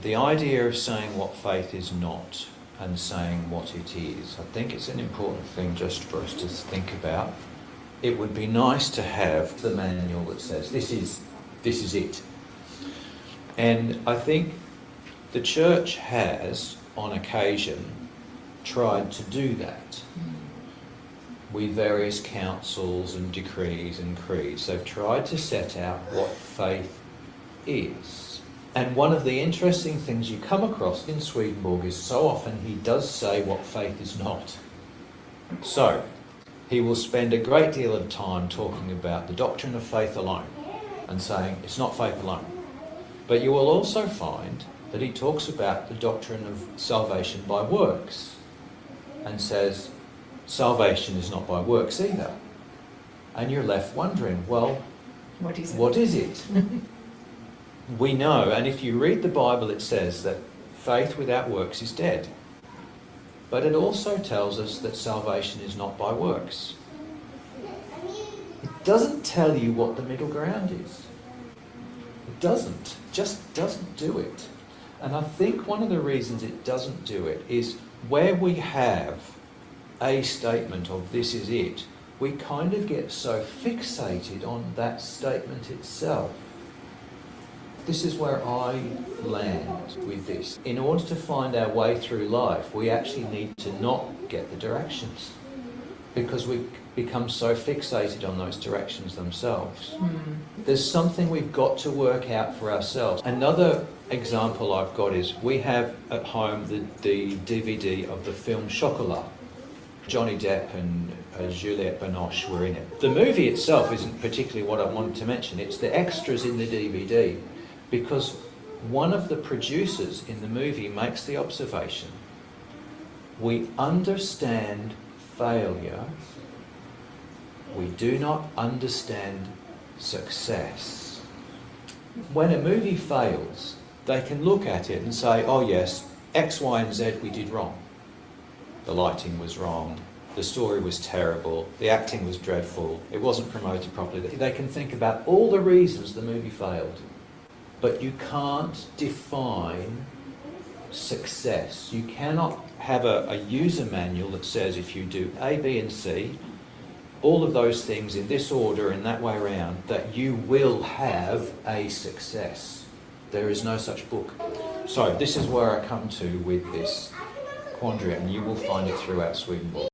The idea of saying what faith is not and saying what it is, I think it's an important thing just for us to think about. It would be nice to have the manual that says this is it. And I think the church has, on occasion, tried to do that with various councils and decrees and creeds. They've tried to set out what faith is. And one of the interesting things you come across in Swedenborg is so often he does say what faith is not. So, he will spend a great deal of time talking about the doctrine of faith alone and saying it's not faith alone. But you will also find that he talks about the doctrine of salvation by works and says salvation is not by works either. And you're left wondering, well, what is it? We know, and if you read the Bible, it says that faith without works is dead. But it also tells us that salvation is not by works. It doesn't tell you what the middle ground is. It doesn't. Just doesn't do it. And I think one of the reasons it doesn't do it is where we have a statement of this is it, we kind of get so fixated on that statement itself. This is where I land with this. In order to find our way through life, we actually need to not get the directions because we become so fixated on those directions themselves. There's something we've got to work out for ourselves. Another example I've got is we have at home the DVD of the film Chocolat. Johnny Depp and Juliette Binoche were in it. The movie itself isn't particularly what I wanted to mention. It's the extras in the DVD. Because one of the producers in the movie makes the observation, we understand failure, we do not understand success. When a movie fails, they can look at it and say, oh yes, X, Y and Z we did wrong. The lighting was wrong, the story was terrible, the acting was dreadful, it wasn't promoted properly. They can think about all the reasons the movie failed. But you can't define success. You cannot have a user manual that says if you do A, B and C, all of those things in this order and that way around, that you will have a success. There is no such book. So this is where I come to with this quandary, and you will find it throughout Swedenborg.